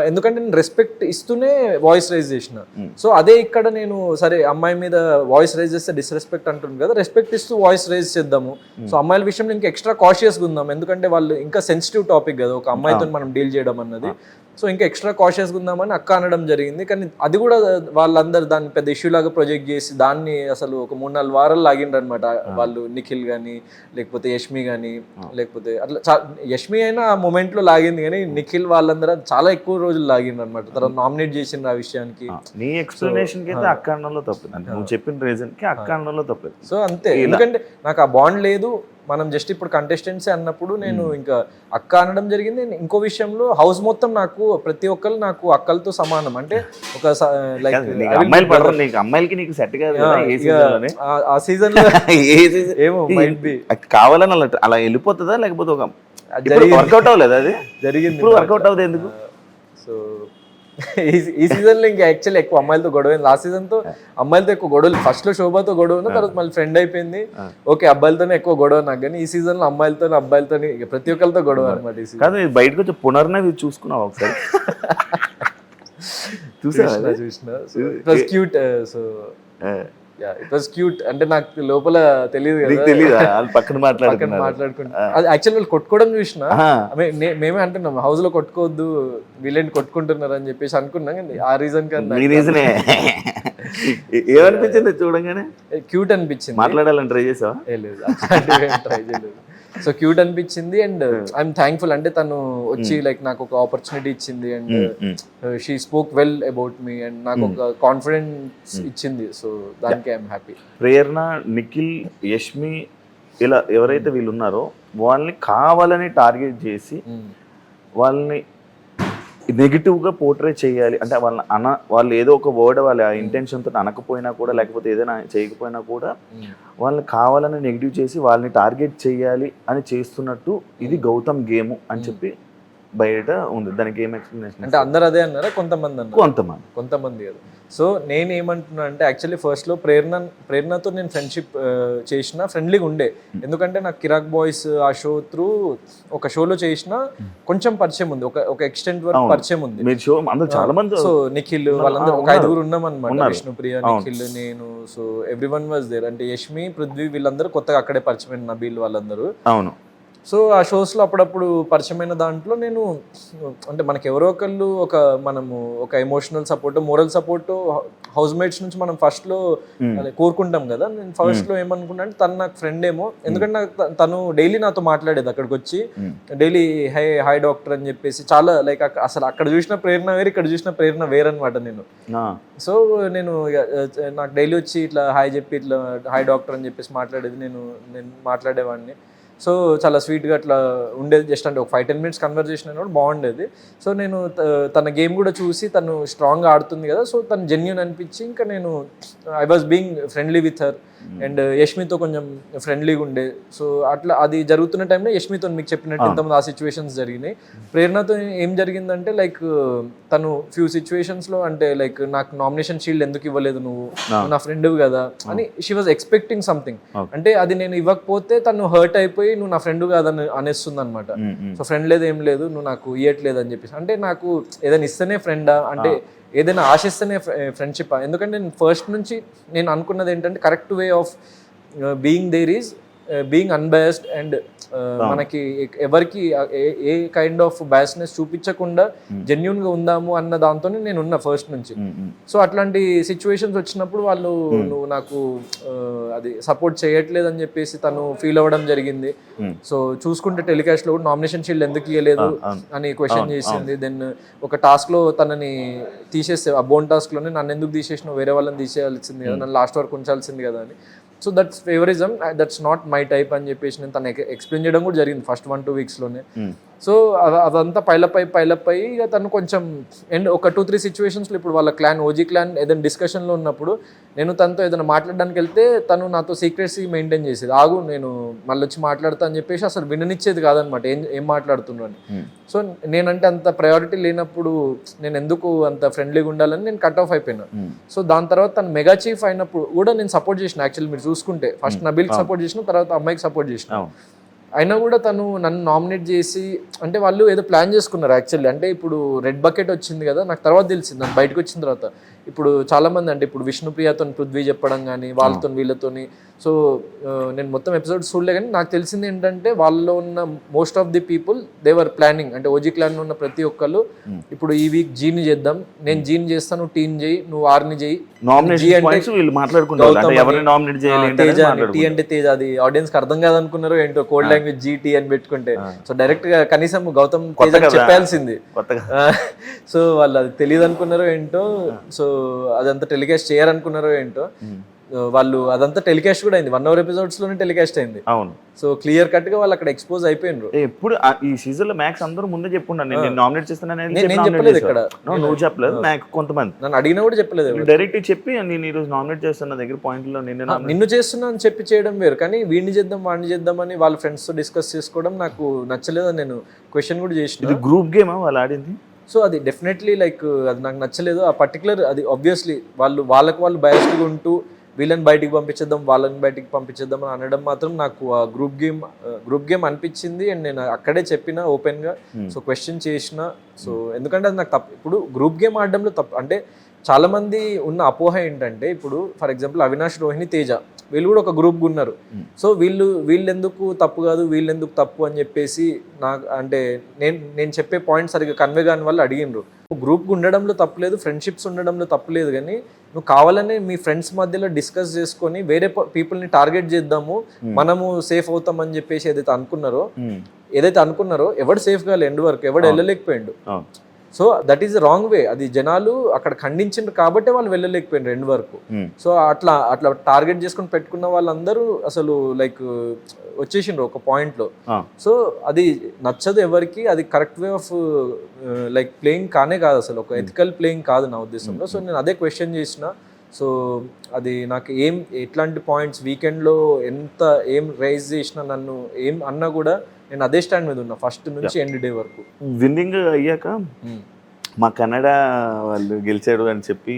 ఎందుకంటే నేను రెస్పెక్ట్ ఇస్తూనే వాయిస్ రైజ్ చేసిన. సో అదే ఇక్కడ నేను సరే అమ్మాయి మీద వాయిస్ రైజ్ చేస్తే డిస్రెస్పెక్ట్ అంటుంది కదా, రెస్పెక్ట్ ఇస్తూ వాయిస్ రైజ్ చేద్దాము. సో అమ్మాయిల విషయంలో ఇంకా ఎక్స్ట్రా కాషియస్గా ఉందాం, ఎందుకంటే వాళ్ళు ఇంకా సెన్సిటివ్ టాపిక్ కదా ఒక అమ్మాయితో మనం డీల్ చేయడం అన్నది. సో ఇంకా ఎక్స్ట్రా కాషియస్గా ఉందామని అక్క అనడం జరిగింది. కానీ అది కూడా వాళ్ళందరూ దాన్ని పెద్ద ఇష్యూ లాగా ప్రొజెక్ట్ చేసి దాన్ని అసలు ఒక 3-4 వారాలు లాగిండ్రు అనమాట వాళ్ళు. నిఖిల్ కానీ లేకపోతే యష్మి కానీ, లేకపోతే అట్లా యష్మి అయినా ఆ మూమెంట్లో లాగింది, కానీ నిఖిల్ వాళ్ళందరూ చాలా ఎక్కువ రోజులు లాగిండ్రు అనమాట. తర్వాత నామినేట్ చేసిండ్రు ఆ విషయానికి. నీ ఎక్స్ప్లెనేషన్ కి అయితే అక్క అనడంలో తప్పదు, నువ్వు చెప్పిన రీజన్ కి అక్క అనడంలో తప్పదు. సో అంతే, ఎందుకంటే నాకు ఆ బాండ్ లేదు, మనం జస్ట్ ఇప్పుడు కంటెస్టెంట్స్ అన్నప్పుడు నేను ఇంకా అక్క అనడం జరిగింది. ఇంకో విషయంలో హౌస్ మొత్తం నాకు ప్రతి ఒక్కరు నాకు అక్కలతో సమానం. అంటే ఒక లైక్ అమ్మాయిలకి నీకు సెట్ కాదు ఆ సీజన్ లో ఏమో కావాలని అలా వెళ్ళిపోతుందా, లేకపోతే ఒక వర్కౌట్ అవ్వలేదు, అది జరిగింది వర్కౌట్ అవ్వదు ఎందుకు? సో ఈ సీజన్ లో ఇంకా యాక్చువల్లీ ఎక్కువ అమ్మాయిలతో గొడవ లాస్ట్ సీజన్ తో అమ్మాయిలతో ఎక్కువ గొడవలు ఫస్ట్ లో శోభతో గొడవ ఉన్న తర్వాత మళ్ళీ ఫ్రెండ్ అయిపోయింది ఓకే అబ్బాయిలతోనే ఎక్కువ గొడవ నాకు కానీ ఈ సీజన్ లో అబ్బాయిలతో ప్రతి ఒక్కరితో గొడవ అనమాట ఈ సీజన్ కాదు బయటకు వచ్చి పునర్నవి చూసుకున్నావు ఒకసారి చూసిన it was cute so it was cute అంటే నాకు లోపల తెలియదు కదా పక్కన మాట్లాడుకుంటా అది యాక్చువల్ వాళ్ళు కొట్టుకోవడం చూసిన మేమే అంటున్నాం హౌస్ లో కొట్టుకోవద్దు వీళ్ళేంటి కొట్టుకుంటున్నారు అని చెప్పేసి అనుకున్నాం కానీ ఆ రీజన్ రీజనే ఏమనిపించింది చూడంగానే క్యూట్ అనిపించింది మాట్లాడాలని ట్రై చేసావా లేదు ట్రై చేయలేదు సో క్యూట్ అనిపించింది అండ్ ఐఎమ్ థ్యాంక్ఫుల్ అంటే తను వచ్చి లైక్ నాకు ఒక ఆపర్చునిటీ ఇచ్చింది and she spoke well about me and నాకు ఒక కాన్ఫిడెన్స్ ఇచ్చింది సో దానికి ఐఎమ్ హ్యాపీ. ప్రేరణ, నిఖిల్, యష్మి ఇలా ఎవరైతే వీళ్ళు ఉన్నారో వాళ్ళని కావాలని టార్గెట్ చేసి వాళ్ళని నెగిటివ్గా పోర్ట్రే చేయాలి అంటే వాళ్ళు ఏదో ఒక వర్డ్ వాళ్ళ ఇంటెన్షన్తో అనకపోయినా కూడా లేకపోతే ఏదైనా చేయకపోయినా కూడా వాళ్ళని కావాలని నెగిటివ్ చేసి వాళ్ళని టార్గెట్ చేయాలి అని చేస్తున్నట్టు ఇది గౌతమ్ గేమ్ అని చెప్పి బయట ఉంది. దానికి ఏం ఎక్స్ప్లెనేషన్ అంటే అందరు అదే అన్నారా కొంతమంది అన్నారు? కొంతమంది కదా. సో నేను ఏమంటున్నా అంటే యాక్చువల్లీ ఫస్ట్లో ప్రేరణతో నేను ఫ్రెండ్షిప్ చేసిన ఫ్రెండ్లీగా ఉండే ఎందుకంటే నాకు కిరాక్ బాయ్స్ ఆ షో త్రూ ఒక షోలో చేసిన కొంచెం పరిచయం ఉంది ఒక ఎక్స్టెంట్ వరకు పరిచయం ఉంది. చాలా మంది సో నిఖిల్ వాళ్ళందరూ ఒక 5 ఉన్నాం అనమాట, విష్ణుప్రియ, నిఖిల్, నేను. సో ఎవ్రీవన్ వాజ్ దేర్ అంటే యష్మి, పృథ్వీ వీళ్ళందరూ కొత్తగా అక్కడే పరిచయం, నబీల్ వాళ్ళందరూ. అవును. సో ఆ షోస్లో అప్పుడప్పుడు పరిచయమైన దాంట్లో నేను అంటే మనకి ఎవరో ఒకళ్ళు మనము ఒక emotional support, moral support house mates నుంచి మనం ఫస్ట్లో కోరుకుంటాం కదా. నేను ఫస్ట్లో ఏమనుకున్నా అంటే తను నాకు ఫ్రెండ్ ఏమో, ఎందుకంటే తను డైలీ నాతో మాట్లాడేది అక్కడికి వచ్చి డైలీ హాయ్ డాక్టర్ అని చెప్పేసి చాలా లైక్ అసలు అక్కడ చూసిన ప్రేరణ వేరు, ఇక్కడ చూసిన ప్రేరణ వేరనమాట నేను. సో నేను నాకు డైలీ వచ్చి ఇట్లా హాయ్ చెప్పి ఇట్లా హాయ్ డాక్టర్ అని చెప్పేసి మాట్లాడేది, నేను మాట్లాడేవాడిని. సో చాలా స్వీట్గా అట్లా ఉండేది, జస్ట్ అంటే ఒక 5-10 minutes కన్వర్జేషన్ అయినా కూడా బాగుండేది. సో నేను తన గేమ్ కూడా చూసి తను స్ట్రాంగ్గా ఆడుతుంది కదా, సో తను జెన్యూన్ అనిపించి ఇంకా నేను I was being friendly with her and యష్మితో కొంచెం ఫ్రెండ్లీగా ఉండే. సో అట్లా అది జరుగుతున్న టైంలో యష్మితో మీకు చెప్పినట్టు ఇంతమంది ఆ సిచ్యువేషన్స్ జరిగినాయి. ప్రేరణతో ఏం జరిగిందంటే లైక్ తను ఫ్యూ సిచ్యువేషన్స్లో అంటే లైక్ నాకు నామినేషన్ షీల్డ్ ఎందుకు ఇవ్వలేదు నువ్వు నా ఫ్రెండ్ కదా అని షీ వాజ్ ఎక్స్పెక్టింగ్ సంథింగ్. అంటే అది నేను ఇవ్వకపోతే తను హర్ట్ అయిపోయి నువ్వు నా ఫ్రెండ్ కాదని అనేస్తుంది అనమాట. సో ఫ్రెండ్ లేదు ఏం లేదు, నువ్వు నాకు ఇవ్వట్లేదు అని చెప్పేసి. అంటే నాకు ఏదైనా ఇస్తేనే ఫ్రెండా అంటే ఏదైనా ఆశిస్తేనే ఫ్రెండ్షిప్? ఎందుకంటే నేను ఫస్ట్ నుంచి నేను అనుకున్నది ఏంటంటే correct way of being there is being unbiased and మనకి ఎవరికి ఏ కైండ్ ఆఫ్ బయాస్నెస్ చూపించకుండా జెన్యున్గా ఉందాము అన్న దాంతోనే నేను ఉన్నా ఫస్ట్ నుంచి. సో అట్లాంటి సిచ్యువేషన్స్ వచ్చినప్పుడు వాళ్ళు నువ్వు నాకు అది సపోర్ట్ చేయట్లేదు అని చెప్పేసి తను ఫీల్ అవ్వడం జరిగింది. సో చూసుకుంటే టెలికాస్ట్లో కూడా నామినేషన్ షీల్డ్ ఎందుకు ఇవ్వలేదు అని క్వశ్చన్ చేసింది. దెన్ ఒక టాస్క్లో తనని తీసేస్తే, ఆ బోన్ టాస్క్లోనే నన్ను ఎందుకు తీసేసినావు, వేరే వాళ్ళని తీసేయాల్సింది కదా, నన్ను లాస్ట్ వరకు ఉంచాల్సింది కదా అని. So that's favouritism, that's not my type అని చెప్పేసి నేను తను ఎక్స్ప్లెయిన్ చేయడం కూడా జరిగింది ఫస్ట్ 1-2 weeksలోనే. సో అదంతా పైలప్ అయి ఇక తను కొంచెం అండ్ ఒక 2-3 సిచ్యువేషన్స్లో ఇప్పుడు వాళ్ళ క్లాన్ ఓజీ క్లాన్ ఏదైనా డిస్కషన్లో ఉన్నప్పుడు నేను తనతో ఏదైనా మాట్లాడడానికి వెళ్తే తను నాతో సీక్రెసీ మెయింటైన్ చేసేది, ఆగు నేను మళ్ళీ వచ్చి మాట్లాడతా అని చెప్పేసి అసలు విననిచ్చేది కాదనమాట ఏం మాట్లాడుతున్నాను అని. సో నేనంటే అంత ప్రయారిటీ లేనప్పుడు నేను ఎందుకు అంత ఫ్రెండ్లీగా ఉండాలని నేను కట్ ఆఫ్ అయిపోయినా. సో దాని తర్వాత తను మెగా చీఫ్ అయినప్పుడు కూడా నేను సపోర్ట్ చేసిన. యాక్చువల్లీ మీరు చూసుకుంటే ఫస్ట్ నబీల్కి సపోర్ట్ చేసిన, తర్వాత అమ్మాయికి సపోర్ట్ చేసిన. అయినా కూడా తను నన్ను నామినేట్ చేసి అంటే వాళ్ళు ఏదో ప్లాన్ చేసుకున్నారు యాక్చువల్లీ. అంటే ఇప్పుడు రెడ్ బకెట్ వచ్చింది కదా, నాకు తర్వాత తెలిసింది నన్ను బయటకు వచ్చిన తర్వాత. ఇప్పుడు చాలామంది అంటే ఇప్పుడు విష్ణుప్రియతో పృథ్వీ చెప్పడం కానీ వాళ్ళతో వీళ్ళతోని. సో నేను మొత్తం ఎపిసోడ్స్ చూడలే కానీ నాకు తెలిసింది ఏంటంటే వాళ్ళలో ఉన్న మోస్ట్ ఆఫ్ ది పీపుల్ దేవర్ ప్లానింగ్. అంటే ఓజీ క్లాన్లో ఉన్న ప్రతి ఒక్కళ్ళు ఇప్పుడు ఈ వీక్ జీని చేద్దాం, నేను జీని చేస్తాను, టీని చేయి, నువ్వు ఆర్ని చేయి, తేజ టీ అంటే తేజ, అది ఆడియన్స్ కి అర్థం కాదనుకున్నారు ఏంటో, కోడ్ లాంగ్వేజ్ జీటీ అని పెట్టుకుంటే. సో డైరెక్ట్ గా కనీసం గౌతమ్ తేజ చెప్పాల్సింది. సో వాళ్ళు అది తెలియదు అనుకున్నారో ఏంటో, సో అదంతా టెలికాస్ట్ చేయాలనుకున్నారో ఏంటో. వాళ్ళు అదంతా టెలికాస్ట్ కూడా అయింది, 1 hour episodes లోనే టెలికాస్ట్ అయింది. అవును. సో క్లియర్ కట్ గా వాళ్ళు అక్కడ ఎక్స్పోజ్ అయిపోయినారు. ఎప్పుడు ఈ సీజన్ లో మ్యాక్స్ అందరూ ముందే చెప్పుకున్నాను నేను నామినేట్ చేస్తానని. నేను చెప్పలేదు ఇక్కడ, నువ్వు చెప్పలేదు, మ్యాక్స్ కొంతమంది నన్ను అడిగినా కూడా చెప్పలేదు. డైరెక్ట్ చెప్పి నేను ఈ రోజు నామినేట్ చేస్తున్న దగ్గర పాయింట్ లో నిన్ను చేస్తున్నా అని చెప్పి చేయడం వేరు, కానీ వీడిని చేద్దాం వాడిని చేద్దాం అని వాళ్ళ ఫ్రెండ్స్ తో డిస్కస్ చేసుకోవడం నాకు నచ్చలేదు. నేను క్వశ్చన్ కూడా చేసిన. గ్రూప్ గేమ్ వాళ్ళు ఆడింది సో అది డెఫినెట్లీ లైక్ అది నాకు నచ్చలేదు. ఆ పర్టికులర్ అది ఆబ్వియస్లీ వాళ్ళకు బయాస్డ్గా ఉంటూ వీళ్ళని బయటికి పంపించేద్దాం వాళ్ళని బయటికి పంపించేద్దాం అని అనడం మాత్రం నాకు ఆ గ్రూప్ గేమ్ అనిపించింది. అండ్ నేను అక్కడే చెప్పిన ఓపెన్గా, సో క్వశ్చన్ చేసిన. సో ఎందుకంటే అది నాకు తప్పు. ఇప్పుడు గ్రూప్ గేమ్ ఆడడంలో తప్పు అంటే చాలా మంది ఉన్న అపోహ ఏంటంటే, ఇప్పుడు ఫర్ ఎగ్జాంపుల్ అవినాష్, రోహిణి, తేజ వీళ్ళు కూడా ఒక గ్రూప్గా ఉన్నారు. సో వీళ్ళెందుకు తప్పు కాదు, వీళ్ళెందుకు తప్పు అని చెప్పేసి నాకు అంటే నేను చెప్పే పాయింట్ సరిగ్గా కన్వే కాని వాళ్ళు అడిగినరు. గ్రూప్గా ఉండడంలో తప్పులేదు, ఫ్రెండ్షిప్స్ ఉండడంలో తప్పులేదు, కానీ నువ్వు కావాలనే మీ ఫ్రెండ్స్ మధ్యలో డిస్కస్ చేసుకొని వేరే పీపుల్ని టార్గెట్ చేద్దాము, మనము సేఫ్ అవుతాం అని చెప్పేసి ఏదైతే అనుకున్నారో ఎవడు సేఫ్ కాలే ఎండ్ వరకు, ఎవడు వెళ్ళలేకపోయిండు. So that is wrong way. అది జనాలు అక్కడ ఖండించారు కాబట్టి వాళ్ళు వెళ్ళలేకపోయినారు ఎండ్ వరకు. సో అట్లా టార్గెట్ చేసుకుని పెట్టుకున్న వాళ్ళందరూ అసలు లైక్ వచ్చేసిండ్రు ఒక పాయింట్లో. సో అది నచ్చదు ఎవరికి, అది correct way of like playing కానే కాదు, అసలు ఒక ఎథికల్ ప్లేయింగ్ కాదు నా ఉద్దేశంలో. సో నేను అదే క్వశ్చన్ చేసిన. సో అది నాకు ఎట్లాంటి పాయింట్స్ వీకెండ్లో ఏం రైజ్ చేసినా, నన్ను ఏం అన్నా కూడా నేను అదే స్టాండ్ మీద ఉన్నా ఫస్ట్ నుంచి ఎండ్ డే వరకు. విన్నింగ్ అయ్యాక మా కన్నడ వాళ్ళు గెలిచాడు అని చెప్పి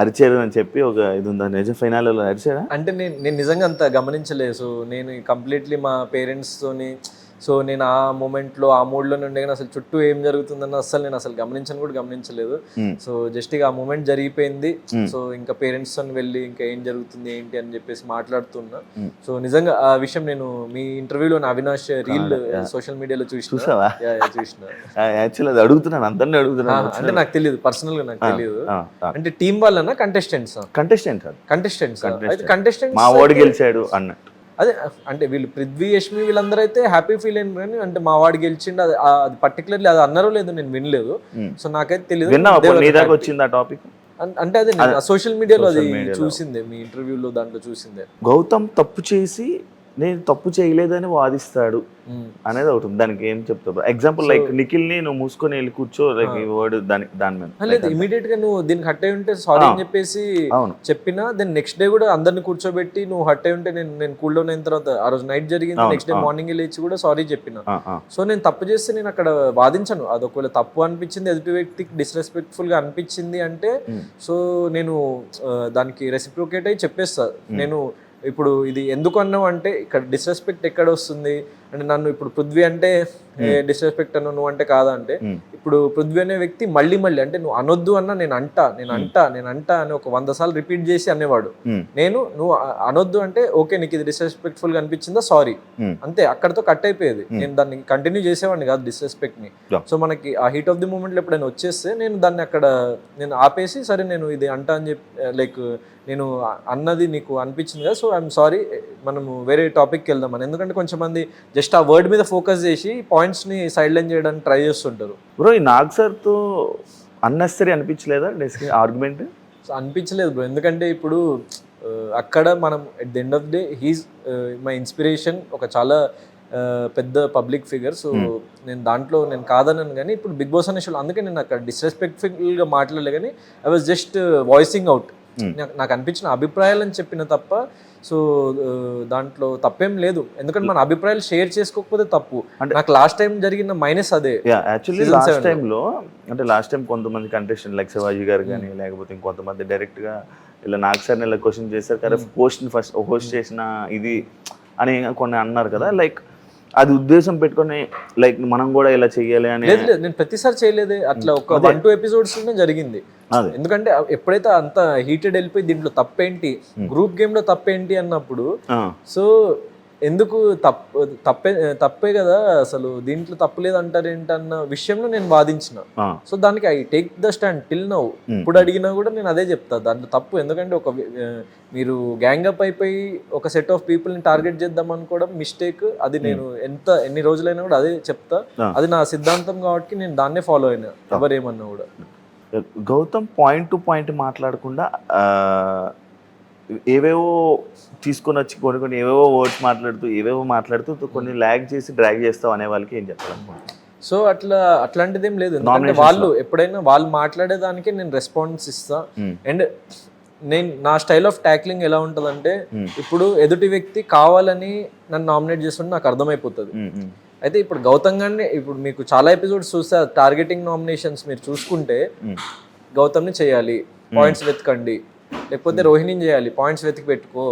అరిచారు అని చెప్పి ఒక ఇది ఉందా, నిజం ఫైనల్లో అరిచాడా? అంటే నేను నిజంగా అంత గమనించలేదు. సో నేను కంప్లీట్లీ మా పేరెంట్స్తోని, సో నేను ఆ మూమెంట్లో ఆ మూడ్లోనే ఉండే, కానీ అసలు చుట్టూ ఏం జరుగుతుందన్న నేను అసలు గమనించలేదు. సో జస్ట్ ఇక ఆ మూమెంట్ జరిగిపోయింది. సో ఇంకా పేరెంట్స్ తో వెళ్ళి ఇంకా ఏం జరుగుతుంది ఏంటి అని చెప్పేసి మాట్లాడుతున్నా. సో నిజంగా ఆ విషయం నేను మీ ఇంటర్వ్యూలో అవినాష్ రీల్ సోషల్ మీడియాలో చూసిన. అడుగుతున్నాను, అందరినీ అడుగుతున్నాను. అంటే నాకు తెలియదు, పర్సనల్ గా నాకు తెలియదు. అంటే టీం వాళ్ళనా కంటెస్టెంట్స్ అయితే కంటెస్టెంట్స్ మా వాడు గెలిచాడు అన్నట్టు. అదే అంటే వీళ్ళు పృథ్వీ, యష్మి వీళ్ళందరూ అయితే హ్యాపీ ఫీల్ అయిన, కానీ అంటే మా వాడు గెలిచిండు అది పర్టికులర్లీ అది అన్నారో లేదు నేను వినలేదు. సో నాకైతే తెలియదు. అంటే అదే సోషల్ మీడియాలో అది చూసిందే, మీ ఇంటర్వ్యూలో దాంట్లో చూసిందే. గౌతమ్ తప్పు చేసి నేను తప్పు చేయలేదని వాదిస్తాడు అనేది ఒకటి ఉంది. దానికి ఏం చెప్తావు? ఎగ్జాంపుల్ లైక్ నిఖిల్ ని నువ్వు మూసుకొని వెళ్ళి కూర్చో, లైక్ ఈ వర్డ్ దాని మీద లేదు, ఇమీడియట్ గా నువ్వు దీనికి హట్ అయి ఉంటే సారీ అని చెప్పేసి చెప్పినా, దెన్ నెక్స్ట్ డే కూడా అందరిని కూర్చోబెట్టి నువ్వు హట్ అయి ఉంటే నేను కూల్ డౌన్ అయిన తర్వాత ఆ రోజు నైట్ జరిగింది, నెక్స్ట్ డే మార్నింగ్ లేచి కూడా సారీ చెప్పిన. సో నేను తప్పు చేస్తే నేను అక్కడ వాదించను. అది ఒకవేళ తప్పు అనిపించింది, ఎదుటి వ్యక్తికి డిస్రెస్పెక్ట్ఫుల్ గా అనిపించింది అంటే సో నేను దానికి రెసిప్రోకేట్ అయ్యి చెప్పేస్తా. నేను ఇప్పుడు ఇది ఎందుకు అన్నావు అంటే ఇక్కడ డిస్రెస్పెక్ట్ ఎక్కడ వస్తుంది అంటే, నన్ను ఇప్పుడు పృథ్వీ అంటే డిస్రెస్పెక్ట్ అన్నావు, నువ్వు అంటే కాదా అంటే, ఇప్పుడు పృథ్వీ అనే వ్యక్తి మళ్ళీ అంటే నువ్వు అనొద్దు అన్నా నేను అంటా అని ఒక 100 సార్లు రిపీట్ చేసి అనేవాడు. నువ్వు అనొద్దు అంటే ఓకే నీకు ఇది డిస్రెస్పెక్ట్ఫుల్ గా అనిపించిందా, సారీ అంతే, అక్కడతో కట్ అయిపోయేది. నేను దాన్ని కంటిన్యూ చేసేవాడిని కాదు డిస్రెస్పెక్ట్ ని. సో మనకి ఆ హీట్ ఆఫ్ ది మూమెంట్ లో ఎప్పుడైనా వచ్చేస్తే నేను దాన్ని అక్కడ నేను ఆపేసి, సరే నేను ఇది అంటా అని చెప్పి లైక్ నేను అన్నది నీకు అనిపించింది కదా, సో ఐఎమ్ సారీ, మనము వేరే టాపిక్కి వెళ్దామని. ఎందుకంటే కొంచెం మంది జస్ట్ ఆ వర్డ్ మీద ఫోకస్ చేసి పాయింట్స్ ని సైడ్ లైన్ చేయడానికి ట్రై చేస్తుంటారు. బ్రో ఈ నాగ్ సార్ తో అన్నెసరీ అనిపించలేదా ఆర్గ్యుమెంట్? అనిపించలేదు బ్రో, ఎందుకంటే ఇప్పుడు అక్కడ మనం at the end of day he's my inspiration, ఒక చాలా పెద్ద పబ్లిక్ ఫిగర్. సో నేను దాంట్లో నేను కాదన్నాను, కానీ ఇప్పుడు బిగ్ బాస్ అనే షోలో అందుకే నేను అక్కడ డిస్రెస్పెక్ట్ఫుల్గా మాట్లాడలే, కానీ I was just voicing out నాకు అనిపించిన అభిప్రాయాలని చెప్పిన తప్ప. సో దాంట్లో తప్పేం లేదు, ఎందుకంటే మన అభిప్రాయాలు షేర్ చేసుకోకపోతే తప్పు. నాకు లాస్ట్ టైం జరిగిన మైనస్ అదే. యాక్చువల్లీ లాస్ట్ టైంలో అంటే లాస్ట్ టైం కొంతమంది కంటెస్టెంట్ లైక్ శివాజీ గారు కానీ లేకపోతే ఇంకొంతమంది డైరెక్ట్ గా ఇలా నాగ్ సార్ని ఇలా క్వశ్చన్ చేశారు కదా, హోస్ట్ చేసిన ఇది అని కొన్ని అన్నారు కదా, లైక్ అది ఉద్దేశం పెట్టుకొని లైక్ మనం కూడా ఇలా చెయ్యాలి అని. లేదు నేను ప్రతిసారి చేయలేదే, అట్లా ఒక 1-2 ఎపిసోడ్స్ లోనే జరిగింది. ఎందుకంటే ఎప్పుడైతే అంత హీటెడ్ వెళ్ళిపోయి దీంట్లో తప్పేంటి, గ్రూప్ గేమ్ లో తప్పేంటి అన్నప్పుడు, సో ఎందుకు తప్పే కదా అసలు, దీంట్లో తప్పలేదు అంటారేంటన్న విషయంలో నేను వాదించిన. సో దానికి I take the stand till now. ఇప్పుడు అడిగినా కూడా నేను అదే చెప్తా, దాంట్లో తప్పు. ఎందుకంటే మీరు గ్యాంగ్ అప్ అయిపోయి ఒక సెట్ ఆఫ్ పీపుల్ని టార్గెట్ చేద్దాం అనుకోవడం మిస్టేక్. అది నేను ఎన్ని రోజులైనా కూడా అదే చెప్తా, అది నా సిద్ధాంతం కాబట్టి నేను దాన్నే ఫాలో అయినా, ఎవరేమన్నా కూడా. గౌతమ్ పాయింట్ టు పాయింట్ మాట్లాడకుండా ఏవేవో తీసుకొని వచ్చి కొన్ని ఏవేవో వర్డ్స్ మాట్లాడుతూ కొన్ని ల్యాగ్ చేసి డ్రాగ్ చేస్తావు అనే వాళ్ళకి ఏం చెప్పాలనుకుంటున్నాను? సో అట్లాంటిది ఏం లేదు, ఎందుకంటే వాళ్ళు ఎప్పుడైనా వాళ్ళు మాట్లాడేదానికే నేను రెస్పాన్స్ ఇస్తా. అండ్ నా స్టైల్ ఆఫ్ ట్యాక్లింగ్ ఎలా ఉంటుందంటే, ఇప్పుడు ఎదుటి వ్యక్తి కావాలని నన్ను నామినేట్ చేస్తుంటే నాకు అర్థమైపోతుంది. అయితే ఇప్పుడు గౌతమ్ గారిని ఇప్పుడు మీకు చాలా ఎపిసోడ్స్ చూస్తే టార్గెటింగ్ నామినేషన్స్ మీరు చూసుకుంటే గౌతమ్ని చేయాలి పాయింట్స్ వెతకండి, లేకపోతే రోహిణిని చేయాలి పాయింట్స్ వెతికి పెట్టుకో,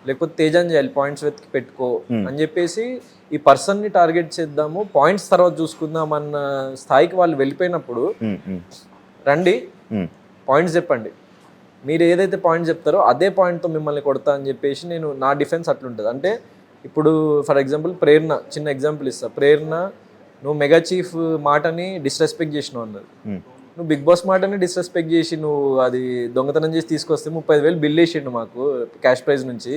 లేకపోతే తేజాని చేయాలి పాయింట్స్ వెతికి పెట్టుకో అని చెప్పేసి ఈ పర్సన్ని టార్గెట్ చేద్దాము పాయింట్స్ తర్వాత చూసుకుందాం అన్న స్థాయికి వాళ్ళు వెళ్ళిపోయినప్పుడు రండి పాయింట్స్ చెప్పండి, మీరు ఏదైతే పాయింట్ చెప్తారో అదే పాయింట్తో మిమ్మల్ని కొడతా అని చెప్పేసి నేను నా డిఫెన్స్ అట్లుంటుంది. అంటే ఇప్పుడు ఫర్ ఎగ్జాంపుల్ ప్రేరణ, చిన్న ఎగ్జాంపుల్ ఇస్తా. ప్రేరణ నువ్వు మెగా చీఫ్ మాటని డిస్రెస్పెక్ట్ చేసినావు అన్నది, నువ్వు బిగ్ బాస్ మాటని డిస్రెస్పెక్ట్ చేసి నువ్వు అది దొంగతనం చేసి తీసుకొస్తే 35,000 బిల్ వేసిండు మాకు క్యాష్ ప్రైజ్ నుంచి.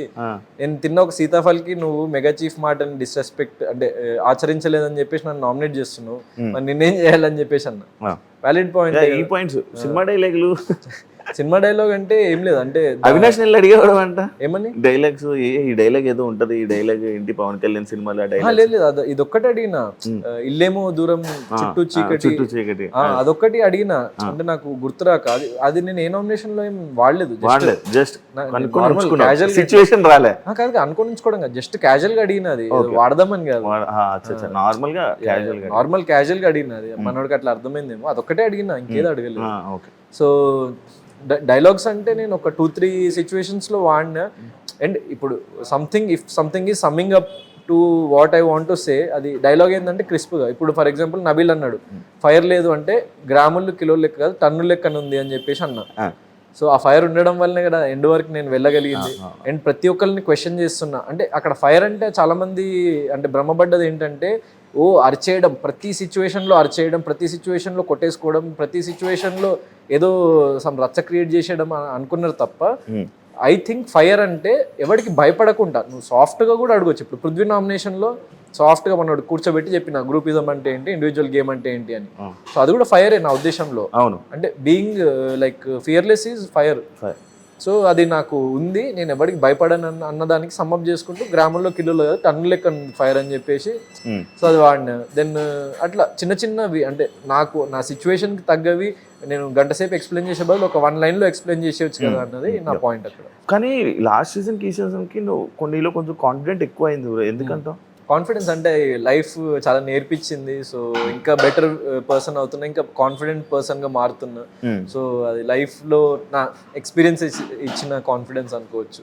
నేను తిన్న ఒక సీతాఫల్కి నువ్వు మెగా చీఫ్ మాటని డిస్రెస్పెక్ట్ అంటే ఆచరించలేదని చెప్పేసి నన్ను నామినేట్ చేస్తున్నావు, మరి నిన్నేం చేయాలని చెప్పేసి అన్న వ్యాలిడ్ పాయింట్. ఈ పాయింట్స్ సినిమా డైలాగులు సినిమా డైలాగ్ అంటే ఏం లేదు, అంటే అవినాష్ నెల్లి అడిగేవాడు అంట ఏమని డైలాగ్స్, ఈ డైలాగ్ ఏదో ఉంటది, ఈ డైలాగ్ ఏంటి పవన్ కళ్యాణ్ సినిమాలో డైలాగ్ లేదు లేదు ఇది ఒక్కటి అడిగిన, ఇల్లేమో దూరం చుట్టూ చీకటి అదొక్కటి అడిగిన, అంటే నాకు గుర్తురాక అది నేను ఏ నామినేషన్ లో ఏం వాడలేదు, జస్ట్ సిచ్యువేషన్ రాలే కాదు అనుకోనించుకోవడం కాదు, జస్ట్ క్యాజువల్ గా అడిగిన, అది వాడదామని కాదు, నార్మల్ క్యాజువల్ గా అడిగినది మనోడికి అట్లా అర్థమైందేమో, అదొక్కటే అడిగిన, ఇంకేదో అడగలేదు. సో డైలాగ్స్ అంటే నేను ఒక 2-3 సిచ్యువేషన్స్లో వాడినా. అండ్ ఇప్పుడు something is summing up to what I want to say, అది డైలాగ్ ఏంటంటే క్రిస్ప్గా. ఇప్పుడు ఫర్ ఎగ్జాంపుల్ నబీల్ అన్నాడు ఫైర్ లేదు అంటే గ్రాములు కిలోలు లెక్క కాదు టన్నుల లెక్కన ఉంది అని చెప్పేసి అన్నా. సో ఆ ఫైర్ ఉండడం వల్లనే కదా ఎండ్ వరకు నేను వెళ్ళగలిగింది. అండ్ ప్రతి ఒక్కరిని క్వశ్చన్ చేస్తున్నా, అంటే అక్కడ ఫైర్ అంటే చాలా మంది అంటే భ్రమపడ్డది ఏంటంటే అరిచేయడం, ప్రతి సిచ్యువేషన్లో అరిచేయడం, ప్రతి సిచ్యువేషన్లో కొట్టేసుకోవడం, ప్రతి సిచ్యువేషన్లో ఏదో సమ్ రచ్చ క్రియేట్ చేసేయడం అనుకున్నారు తప్ప ఐ థింక్ ఫైర్ అంటే ఎవరికి భయపడకుండా నువ్వు సాఫ్ట్గా కూడా అడగొచ్చు. ఇప్పుడు పృథ్వీ నామినేషన్లో సాఫ్ట్గా మనోడు కూర్చోబెట్టి చెప్పిన గ్రూపిజం అంటే ఏంటి, ఇండివిజువల్ గేమ్ అంటే ఏంటి అని. సో అది కూడా ఫైరే నా ఉద్దేశంలో. అవును, అంటే being like fearless is fire. So అది నాకు ఉంది, నేను ఎవరికి భయపడను అన్నదానికి సమ్మప్ చేసుకుంటూ గ్రామంలో కిలోలు టన్ను లెక్క ఫైర్ అని చెప్పేసి సో అది వాడిన. దెన్ అట్లా చిన్నవి అంటే నాకు నా సిచ్యువేషన్కి తగ్గవి నేను గంట సేపు ఎక్స్ప్లెయిన్ చేసే బదులు ఒక 1 లైన్లో ఎక్స్ప్లెయిన్ చేసేవచ్చు కదా అన్నది నా పాయింట్ అక్కడ. కానీ లాస్ట్ సీజన్కి ఈ సీజన్కి నువ్వు కొన్నిలో కొంచెం కాన్ఫిడెంట్ ఎక్కువ అయింది, ఎందుకంటావు? కాన్ఫిడెన్స్ అంటే లైఫ్ చాలా నేర్పించింది. సో ఇంకా బెటర్ పర్సన్ అవుతున్నా, ఇంకా కాన్ఫిడెంట్ పర్సన్గా మారుతున్నా. సో అది లైఫ్లో నా ఎక్స్పీరియన్స్ ఇచ్చిన కాన్ఫిడెన్స్ అనుకోవచ్చు.